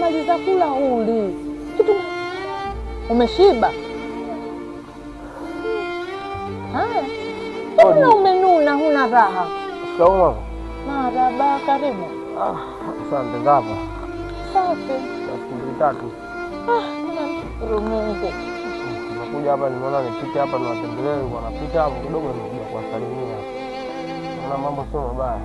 ukimaliza kula uli kitu umeshiba. Haya, mbona umenuna, huna raha? Shikamoo. Marhaba, karibu. Asante ngapa. Safi. Siku tatu. Namshukuru Mungu. Nakuja hapa nimeona nipite hapa niwatembelee, wanapita hapo kidogo nimekuja kuwasalimia. Naona mambo sio mabaya.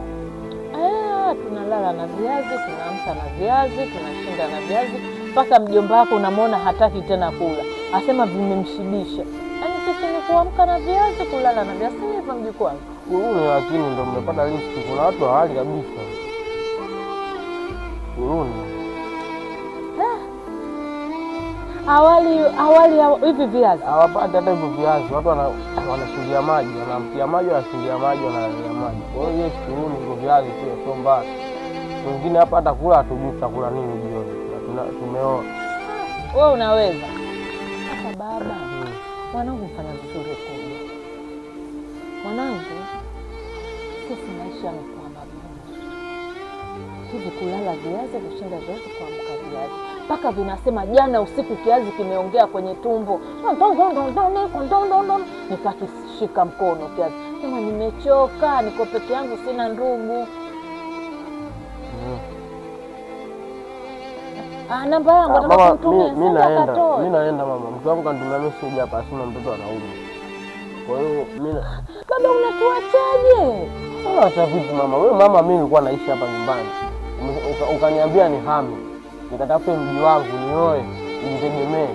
Tunalala na viazi, tunaamka na viazi, tunashinda na viazi, mpaka mjomba wako unamwona hataki tena kula. Asema vimemshibisha. Yaani sisi ni kuamka na viazi, kulala na viazi, ni hivyo mjukuu wangu. Kuruni lakini ndio mmepata listi. Kuna watu hawali kabisa. Kuruni. Awali hivi viazi. Hawapati hata hivyo viazi. Watu wanashindia maji, wanamtia maji, wanashindia maji, wanalalia maji. Kwa hiyo kuruni hivyo viazi pia sio mbaya. Wengine hapa hata kula hatujui chakula nini jioni. Tumeoa. Wewe unaweza. Sasa baba, mwanangu mfanya vizuri kubwa. Mwanangu, sisi maisha yamekuwa magumu. Hivi kulala viazi, kushinda viazi, kuamka viazi. Mpaka vinasema jana usiku kiazi kimeongea kwenye tumbo. Nikakishika mkono kiazi. Sema nimechoka, niko peke yangu, sina ndugu. Namba yangu nataka kumtumia. Mimi naenda mama. Mtu wangu kanitumia message hapa asema mtoto anaumwa. Kwa hiyo mimi baba unatuachaje? Acha vipi mama? Wewe mama, mimi nilikuwa naishi hapa nyumbani. Ukaniambia nihame. Nikatafute mji wangu nioe, nijitegemee.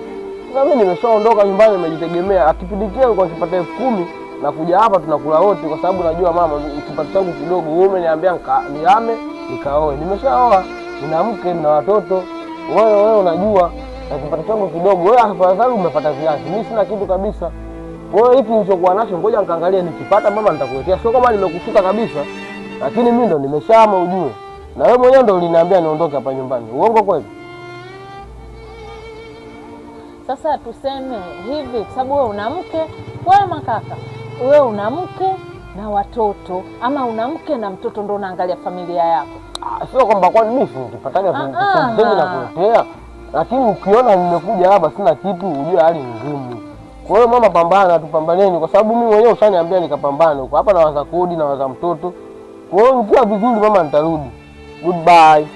Sasa mimi nimeshaondoka nyumbani, nimejitegemea. Akipindi kile kwa kipata 10,000 na kuja hapa tunakula wote, kwa sababu najua mama kipato changu kidogo. Wewe umeniambia nihame, nikaoe. Nimeshaoa, nina mke na watoto. Wewe unajua na kipato changu kidogo. Wewe afadhali umepata viazi. Mimi sina kitu kabisa. Wewe hiki nilichokuwa nacho ngoja nikaangalia, nikipata mama nitakuletea. Sio kama nimekushika kabisa. Lakini mimi ndo nimeshama ujue. Na wewe mwenyewe ndo uliniambia niondoke hapa nyumbani. Uongo kweli? Sasa tuseme hivi, sababu wewe una mke, wewe makaka. Wewe una mke na watoto, ama una mke na mtoto ndo unaangalia familia yako. Sio kwamba kwani mimi nikipataga vitu na kuletea. Lakini ukiona nimekuja hapa sina kitu, ujue hali ngumu. Kwa hiyo mama, pambana, tupambaneni, kwa sababu mimi mwenyewe ushaniambia nikapambane huko. Hapa nawaza kodi na waza mtoto. Kwa hiyo nikiwa vizuri mama nitarudi. Goodbye.